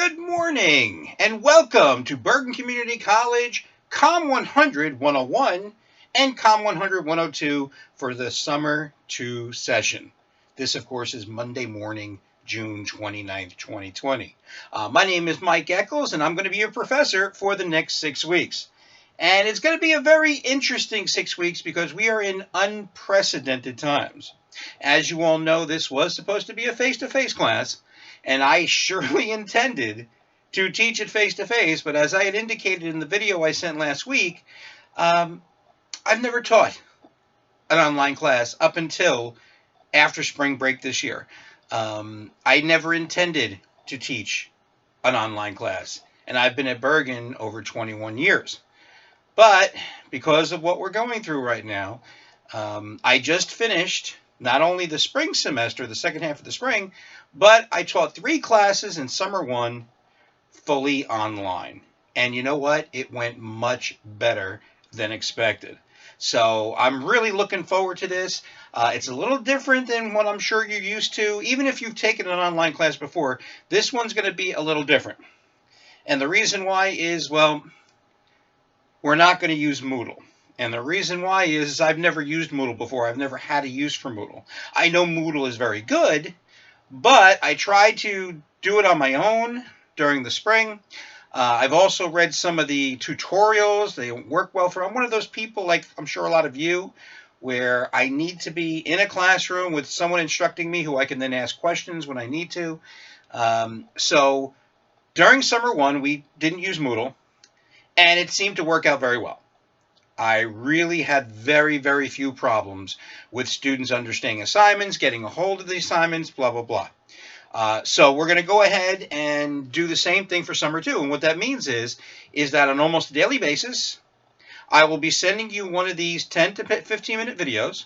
Good morning and welcome to Bergen Community College Com-100-101 and Com-100-102 for the Summer 2 session. This, of course, is Monday morning, June 29th, 2020. My name is Mike Eccles, and I'm going to be your professor for the next 6 weeks. And it's going to be a very interesting 6 weeks because we are in unprecedented times. As you all know, this was supposed to be a face-to-face class, and I surely intended to teach it face-to-face, but as I had indicated in the video I sent last week, I've never taught an online class up until after spring break this year. I never intended to teach an online class, and I've been at Bergen over 21 years. But because of what we're going through right now, I just finished not only the spring semester, the second half of the spring, but I taught 3 classes in summer 1 fully online. And you know what? It went much better than expected. So I'm really looking forward to this. It's a little different than what I'm sure you're used to. Even if you've taken an online class before, this one's going to be a little different. And the reason why is, well, we're not going to use Moodle. And the reason why is I've never used Moodle before. I've never had a use for Moodle. I know Moodle is very good, but I tried to do it on my own during the spring. I've also read some of the tutorials. They work well for. I'm one of those people, like I'm sure a lot of you, where I need to be in a classroom with someone instructing me who I can then ask questions when I need to. So during summer 1, we didn't use Moodle, and it seemed to work out very well. I really had very, very few problems with students understanding assignments, getting a hold of the assignments, blah, blah, blah. So we're going to go ahead and do the same thing for summer 2. And what that means is that on almost a daily basis, I will be sending you one of these 10 to 15-minute videos.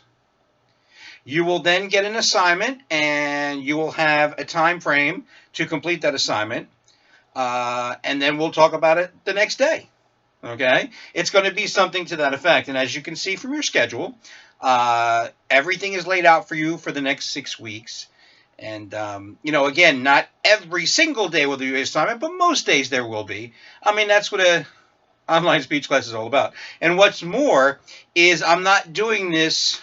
You will then get an assignment, and you will have a time frame to complete that assignment. And then we'll talk about it the next day. Okay, it's going to be something to that effect. And as you can see from your schedule, everything is laid out for you for the next 6 weeks. And, again, not every single day will there be an assignment, but most days there will be. I mean, that's what an online speech class is all about. And what's more is I'm not doing this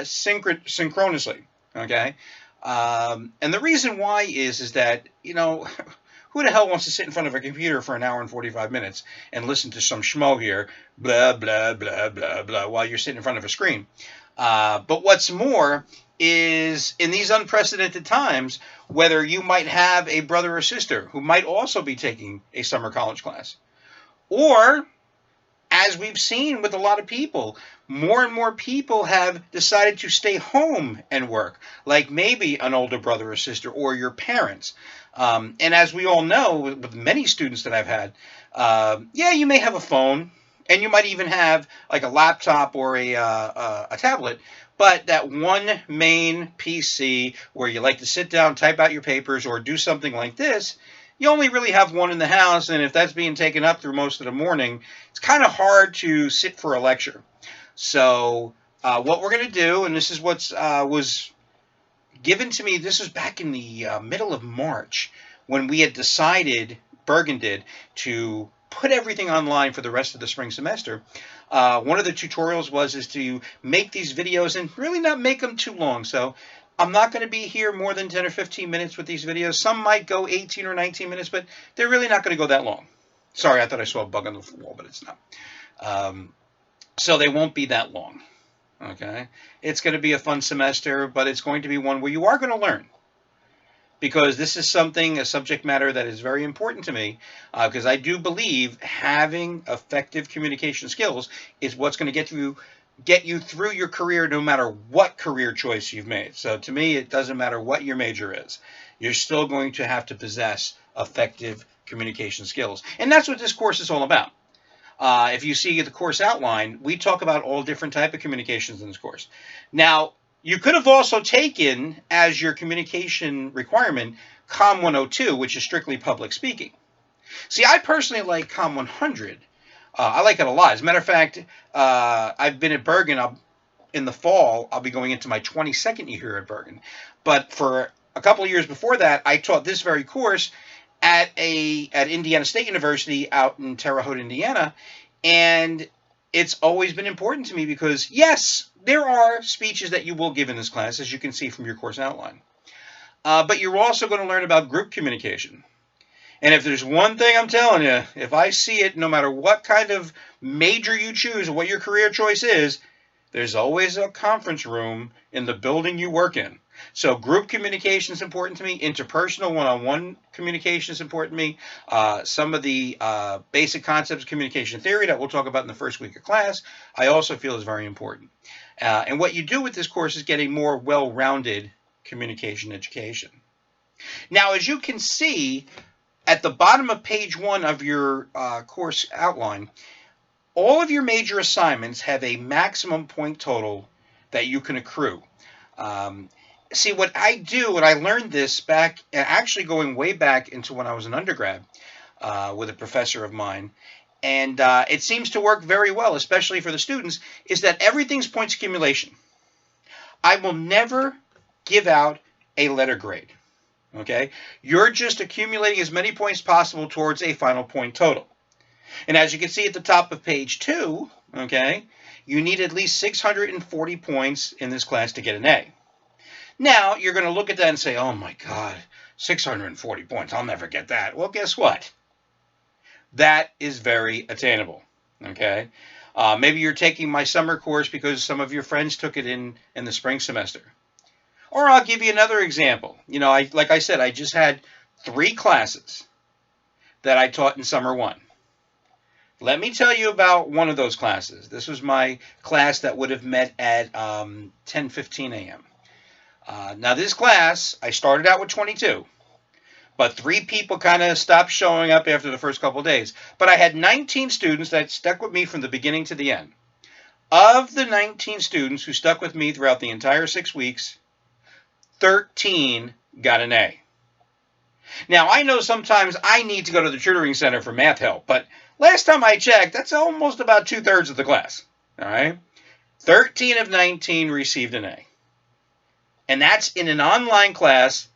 synchronously. Okay, and the reason why is that, who the hell wants to sit in front of a computer for an hour and 45 minutes and listen to some schmo here, blah, blah, blah, blah, blah, while you're sitting in front of a screen? But what's more is in these unprecedented times, whether you might have a brother or sister who might also be taking a summer college class, or as we've seen with a lot of people, more and more people have decided to stay home and work, like maybe an older brother or sister or your parents. And as we all know, with many students that I've had, you may have a phone, and you might even have like a laptop or a tablet, but that one main PC where you like to sit down, type out your papers, or do something like this, you only really have one in the house, and if that's being taken up through most of the morning, it's kind of hard to sit for a lecture. So what we're going to do, and this is what was given to me, this was back in the middle of March, when we had decided, Bergen did, to put everything online for the rest of the spring semester. One of the tutorials is to make these videos and really not make them too long. So I'm not going to be here more than 10 or 15 minutes with these videos. Some might go 18 or 19 minutes, but they're really not going to go that long. Sorry, I thought I saw a bug on the wall, but it's not. So they won't be that long. Okay? It's going to be a fun semester, but it's going to be one where you are going to learn. Because this is a subject matter that is very important to me, because I do believe having effective communication skills is what's going to get you through your career, no matter what career choice you've made. So to me, it doesn't matter what your major is. You're still going to have to possess effective communication skills. And that's what this course is all about. If you see the course outline, we talk about all different types of communications in this course. Now, you could have also taken as your communication requirement Com-102, which is strictly public speaking. See, I personally like Com-100. I like it a lot. As a matter of fact, I've been at Bergen. In the fall, I'll be going into my 22nd year here at Bergen. But for a couple of years before that, I taught this very course, at Indiana State University out in Terre Haute, Indiana, and it's always been important to me because yes, there are speeches that you will give in this class, as you can see from your course outline, but you're also going to learn about group communication. And if there's one thing I'm telling you, if I see it, no matter what kind of major you choose or what your career choice is, there's always a conference room in the building you work in. So group communication is important to me. Interpersonal one-on-one communication is important to me. Some of the basic concepts of communication theory that we'll talk about in the first week of class, I also feel is very important. And what you do with this course is get a more well-rounded communication education. Now, as you can see, at the bottom of page 1 of your course outline, all of your major assignments have a maximum point total that you can accrue. See, what I do, and I learned this back, actually going way back into when I was an undergrad with a professor of mine, and it seems to work very well, especially for the students, is that everything's points accumulation. I will never give out a letter grade. Okay, you're just accumulating as many points possible towards a final point total. And as you can see at the top of page 2, okay, you need at least 640 points in this class to get an A. Now, you're going to look at that and say, oh my God, 640 points, I'll never get that. Well, guess what? That is very attainable, okay? Maybe you're taking my summer course because some of your friends took it in the spring semester. Or I'll give you another example. You know, like I said, I just had 3 classes that I taught in summer 1. Let me tell you about one of those classes. This was my class that would have met at 10:15 a.m. Now this class, I started out with 22, but 3 people kind of stopped showing up after the first couple of days. But I had 19 students that stuck with me from the beginning to the end. Of the 19 students who stuck with me throughout the entire 6 weeks, 13 got an A. Now, I know sometimes I need to go to the tutoring center for math help, but last time I checked, that's almost about 2/3 of the class. All right? 13 of 19 received an A. And that's in an online class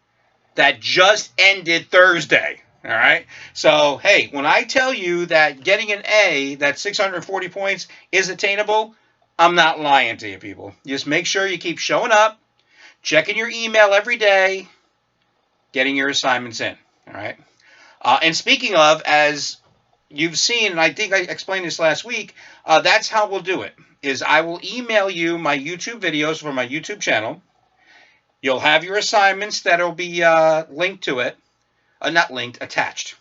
that just ended Thursday. All right? So, hey, when I tell you that getting an A, that 640 points, is attainable, I'm not lying to you, people. Just make sure you keep showing up, checking your email every day, getting your assignments in, all right? And speaking of, as you've seen, and I think I explained this last week, that's how we'll do it, is I will email you my YouTube videos from my YouTube channel. You'll have your assignments that'll be linked to it, not linked, attached.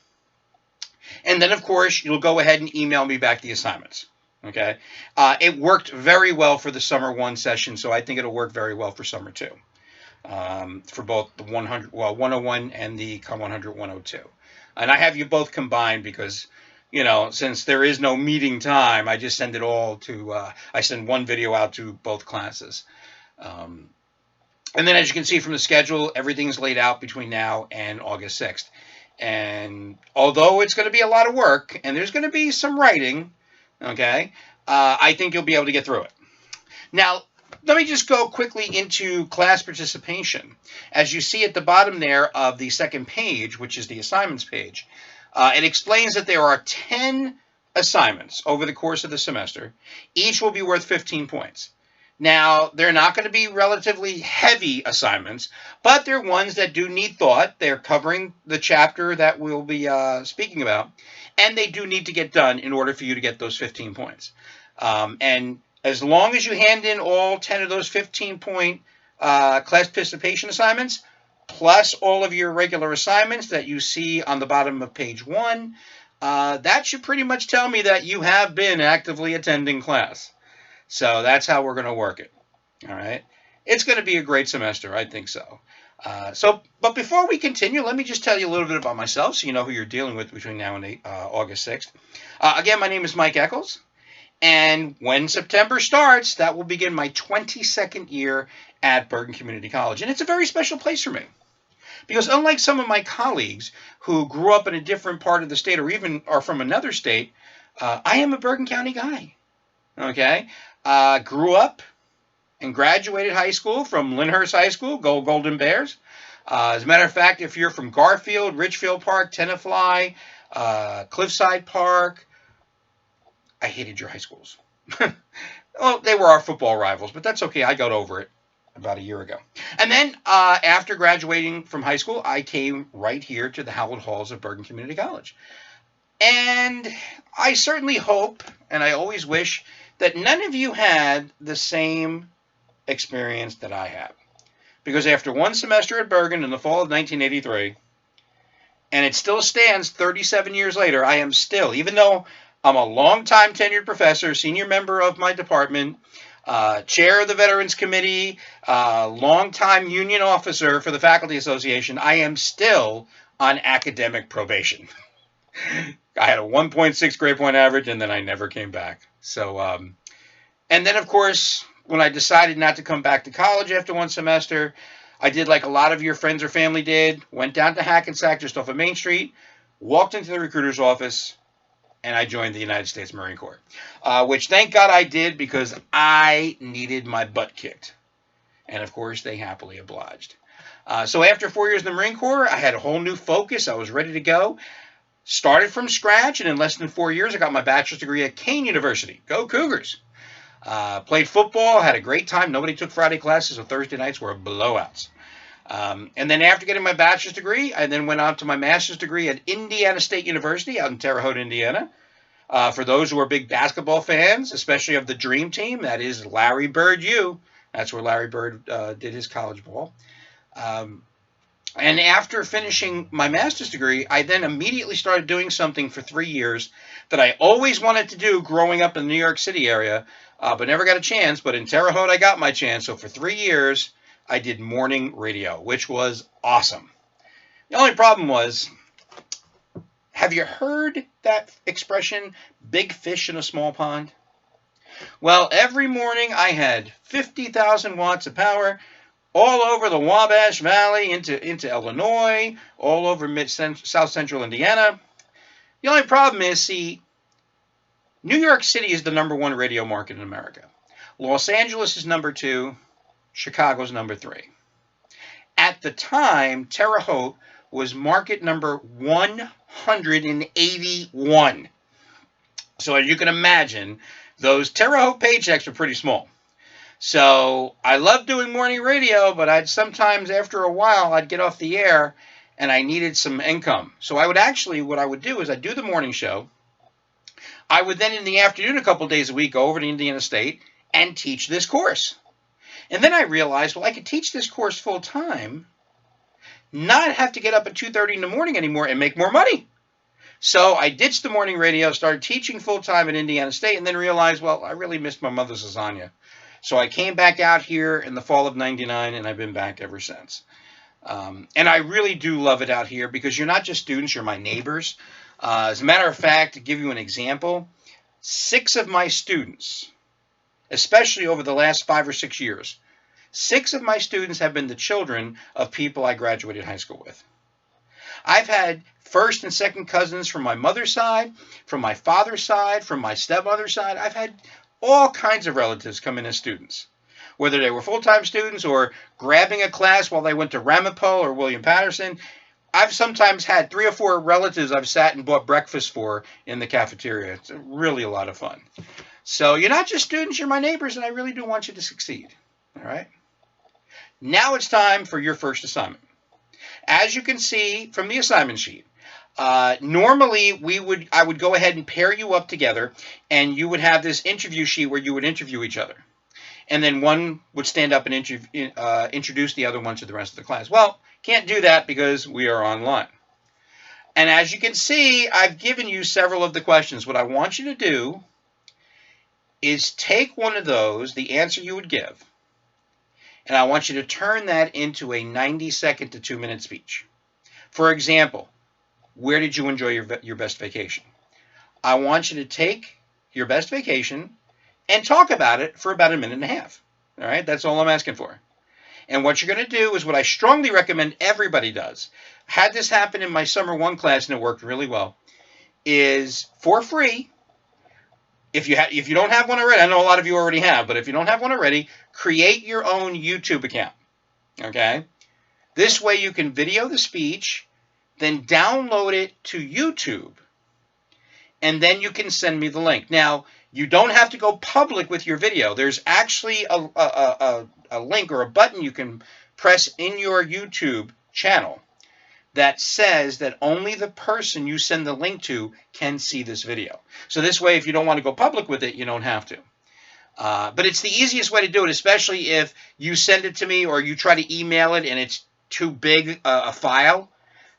And then, of course, you'll go ahead and email me back the assignments, okay? It worked very well for the Summer 1 session, so I think it'll work very well for Summer 2. For both the 101 and the Com-100-102. And I have you both combined because, you know, since there is no meeting time, I just send it all to, I send one video out to both classes. And then as you can see from the schedule, everything's laid out between now and August 6th. And although it's going to be a lot of work, and there's going to be some writing, okay, I think you'll be able to get through it. Now, let me just go quickly into class participation. As you see at the bottom there of the second page, which is the assignments page, it explains that there are 10 assignments over the course of the semester. Each will be worth 15 points. Now, they're not going to be relatively heavy assignments, but they're ones that do need thought. They're covering the chapter that we'll be speaking about, and they do need to get done in order for you to get those 15 points. And as long as you hand in all 10 of those 15-point class participation assignments, plus all of your regular assignments that you see on the bottom of page 1, that should pretty much tell me that you have been actively attending class. So that's how we're going to work it. All right. It's going to be a great semester. I think so. But before we continue, let me just tell you a little bit about myself so you know who you're dealing with between now and August 6th. Again, my name is Mike Eccles. And when September starts, that will begin my 22nd year at Bergen Community College. And it's a very special place for me. Because unlike some of my colleagues who grew up in a different part of the state or even are from another state, I am a Bergen County guy. Okay? Grew up and graduated high school from Lyndhurst High School, go Golden Bears. As a matter of fact, if you're from Garfield, Richfield Park, Tenafly, Cliffside Park, I hated your high schools. Well, they were our football rivals, but that's okay. I got over it about a year ago. And then after graduating from high school, I came right here to the hallowed halls of Bergen Community College. And I certainly hope, and I always wish, that none of you had the same experience that I have. Because after one semester at Bergen in the fall of 1983, and it still stands 37 years later, I am still, even though I'm a long-time tenured professor, senior member of my department, chair of the Veterans Committee, long-time union officer for the Faculty Association, I am still on academic probation. I had a 1.6 grade point average, and then I never came back. So, and then, of course, when I decided not to come back to college after one semester, I did like a lot of your friends or family did, went down to Hackensack just off of Main Street, walked into the recruiter's office, and I joined the United States Marine Corps, which thank God I did because I needed my butt kicked. And, of course, they happily obliged. So after 4 years in the Marine Corps, I had a whole new focus. I was ready to go. Started from scratch, and in less than 4 years, I got my bachelor's degree at Kane University. Go Cougars! Played football, had a great time. Nobody took Friday classes, so Thursday nights were blowouts. And then after getting my bachelor's degree, I then went on to my master's degree at Indiana State University out in Terre Haute, Indiana. For those who are big basketball fans, especially of the Dream Team, that is Larry Bird U. That's where Larry Bird did his college ball. And after finishing my master's degree, I then immediately started doing something for 3 years that I always wanted to do growing up in the New York City area, but never got a chance. But in Terre Haute, I got my chance. So for 3 years, I did morning radio, which was awesome. The only problem was, have you heard that expression, big fish in a small pond? Well, every morning I had 50,000 watts of power all over the Wabash Valley into Illinois, all over South Central Indiana. The only problem is, see, New York City is the #1 radio market in America. Los Angeles is #2. Chicago's #3. At the time, Terre Haute was market number 181. So as you can imagine, those Terre Haute paychecks were pretty small. So I loved doing morning radio, but I'd sometimes, after a while, I'd get off the air and I needed some income. So I would actually, what I would do is I'd do the morning show. I would then in the afternoon, a couple days a week, go over to Indiana State and teach this course. And then I realized, well, I could teach this course full time, not have to get up at 2:30 in the morning anymore and make more money. So I ditched the morning radio, started teaching full time at Indiana State, and then realized, well, I really missed my mother's lasagna. So I came back out here in the fall of '99, and I've been back ever since. And I really do love it out here because you're not just students, you're my neighbors. As a matter of fact, to give you an example, 6 of my students, especially over the last 5 or 6 years, 6 of my students have been the children of people I graduated high school with. I've had first and second cousins from my mother's side, from my father's side, from my stepmother's side. I've had all kinds of relatives come in as students, whether they were full-time students or grabbing a class while they went to Ramapo or William Patterson. I've sometimes had 3 or 4 relatives I've sat and bought breakfast for in the cafeteria. It's really a lot of fun. So you're not just students, you're my neighbors, and I really do want you to succeed. All right? Now it's time for your first assignment. As you can see from the assignment sheet, normally I would go ahead and pair you up together, and you would have this interview sheet where you would interview each other. And then one would stand up and introduce the other one to the rest of the class. Well, can't do that because we are online. And as you can see, I've given you several of the questions. What I want you to do is take one of those, the answer you would give, and I want you to turn that into a 90-second to 2-minute speech. For example, where did you enjoy your best vacation? I want you to take your best vacation and talk about it for about 1.5 minutes. All right, that's all I'm asking for. And what you're going to do is what I strongly recommend everybody does. Had this happen in my Summer 1 class, and it worked really well, is for free. If you don't have one already, I know a lot of you already have, but if you don't have one already, create your own YouTube account. Okay? This way you can video the speech, then download it to YouTube, and then you can send me the link. Now, you don't have to go public with your video. There's actually a link or a button you can press in your YouTube channel that says that only the person you send the link to can see this video. So this way, if you don't want to go public with it, you don't have to. But it's the easiest way to do it, especially if you send it to me or you try to email it and it's too big a file.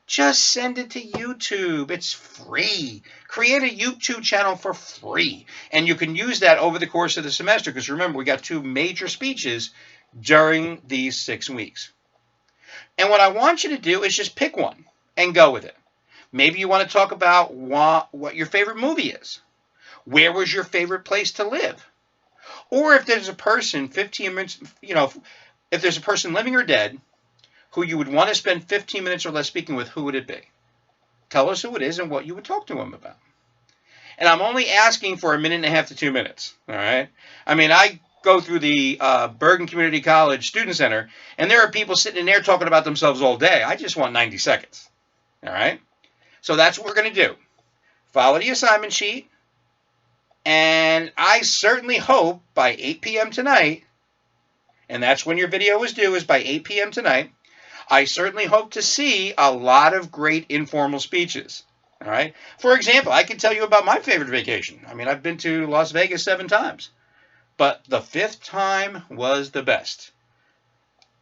Just send it to YouTube. It's free. Create a YouTube channel for free. And you can use that over the course of the semester because remember, we got 2 major speeches during these 6 weeks. And what I want you to do is just pick one and go with it. Maybe you want to talk about what your favorite movie is. Where was your favorite place to live? Or if there's a person 15 minutes, if there's a person living or dead who you would want to spend 15 minutes or less speaking with, who would it be? Tell us who it is and what you would talk to them about. And I'm only asking for 1.5 to 2 minutes, all right? I mean, I go through the Bergen Community College Student Center, and there are people sitting in there talking about themselves all day. I just want 90 seconds, all right? So that's what we're going to do. Follow the assignment sheet, and I certainly hope by 8 p.m. tonight, and that's when your video is due, is by 8 p.m. tonight, I certainly hope to see a lot of great informal speeches. All right. For example, I can tell you about my favorite vacation. I mean, I've been to Las Vegas 7 times, but the 5th time was the best.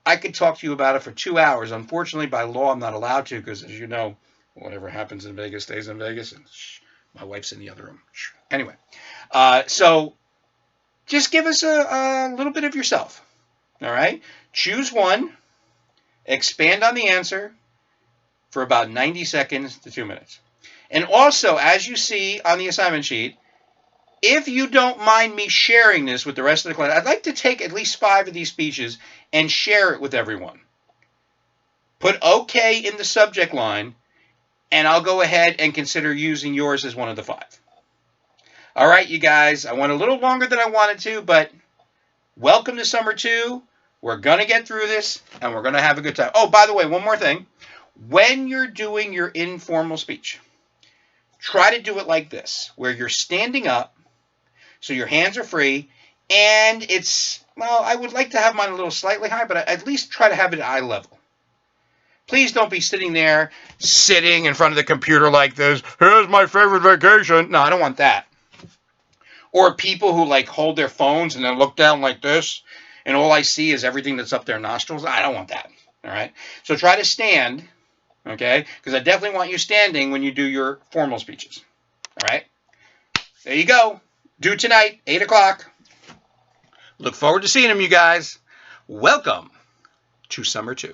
I could talk to you about it for 2 hours. Unfortunately, by law, I'm not allowed to because, as you know, whatever happens in Vegas stays in Vegas. And my wife's in the other room. Anyway, so just give us a little bit of yourself. All right. Choose one. Expand on the answer for about 90 seconds to 2 minutes. And also, as you see on the assignment sheet, if you don't mind me sharing this with the rest of the class, I'd like to take at least 5 of these speeches and share it with everyone. Put OK in the subject line, and I'll go ahead and consider using yours as one of the 5. All right, you guys, I went a little longer than I wanted to, but welcome to Summer 2. We're going to get through this, and we're going to have a good time. Oh, by the way, one more thing. When you're doing your informal speech, try to do it like this, where you're standing up, so your hands are free, and it's, well, I would like to have mine a little slightly high, but at least try to have it at eye level. Please don't be sitting there, sitting in front of the computer like this. Here's my favorite vacation. No, I don't want that. Or people who like hold their phones and then look down like this, and all I see is everything that's up their nostrils. I don't want that. All right. So try to stand, okay? Because I definitely want you standing when you do your formal speeches. All right. There you go. Due tonight, 8 o'clock. Look forward to seeing them, you guys. Welcome to Summer 2.